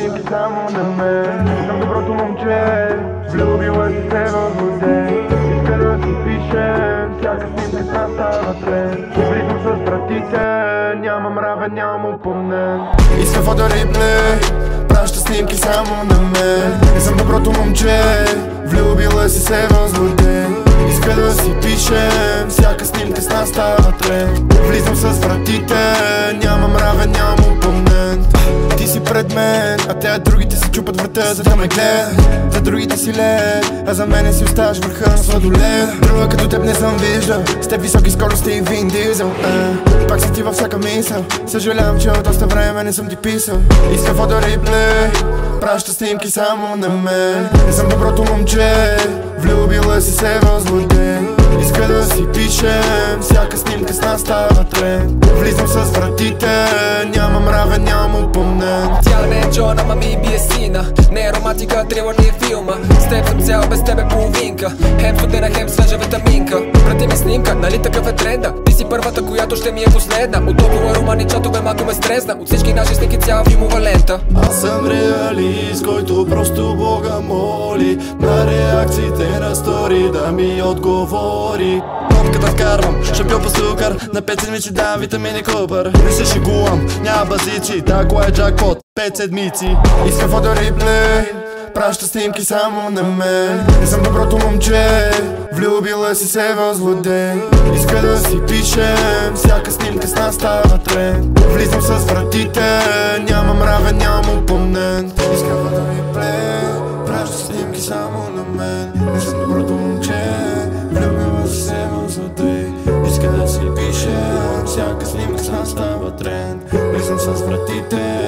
снимки само на мен. Не съм доброто момче, влюбила си се в злодей. Иска да си пишем, всяка снимка с нас става тренд. Влизам с братите, нямам равен, нямам упомнен. Иска фотореплей, праща снимки само на мен. Не съм доброто момче, влюбила си се в злодей. Иска да си пишем, всяка снимка с нас става тренд. Влизам с вратите, нямам равен, нямам опонент. Ти си пред мен, а те другите си чупат врата, за да ме гледат. За другите си леят, а за мене си оставаш върха на сладоледа. Друга като теб не съм виждал, с теб високи скорости и Вин Дизел. Пак си ти във всяка мисъл, съжалявам, че от доста време не съм ти писал. Иска фотореплей, праща снимки само на мен. Не съм доброто момче, влюбила си се в злодей. Иска да си пишем, всяка снимка с нас става тренд. Влизам с вратите, нямам равен, нямам опонент. Тя не е Джон, ама ми бие сина. Не е романтика, трилър ни е филма. С теб съм цял, без тебе половинка. Хем студена, хем свежа витаминка. Прати ми снимка, нали такъв е тренда? Ти си първата, която ще ми е последна. От толкова романи чатове малко ме стресна. От всички наши снимки цяла филмова лента. Аз съм реалист, който просто Бога моли на реакциите на стори да ми отговори. Топката вкарвам, шампион по сукър. На 5 седмици давам витамини Купър. Не се шегувам, няма базици. Тако е джакпот, 5 седмици. Иска фотореплей, праща снимки само на мен. Не съм доброто момче, влюбила си се в злодей. Иска да си пишем, всяка снимка с нас става тренд. Влизам с вратите, нямам равен, нямам опонент. Иска фотореплей, праща снимки само на мен. Не съм доброто момче, влюбила си се в злодей. Иска да си пишем, всяка снимка с нас става тренд. Влизам с вратите,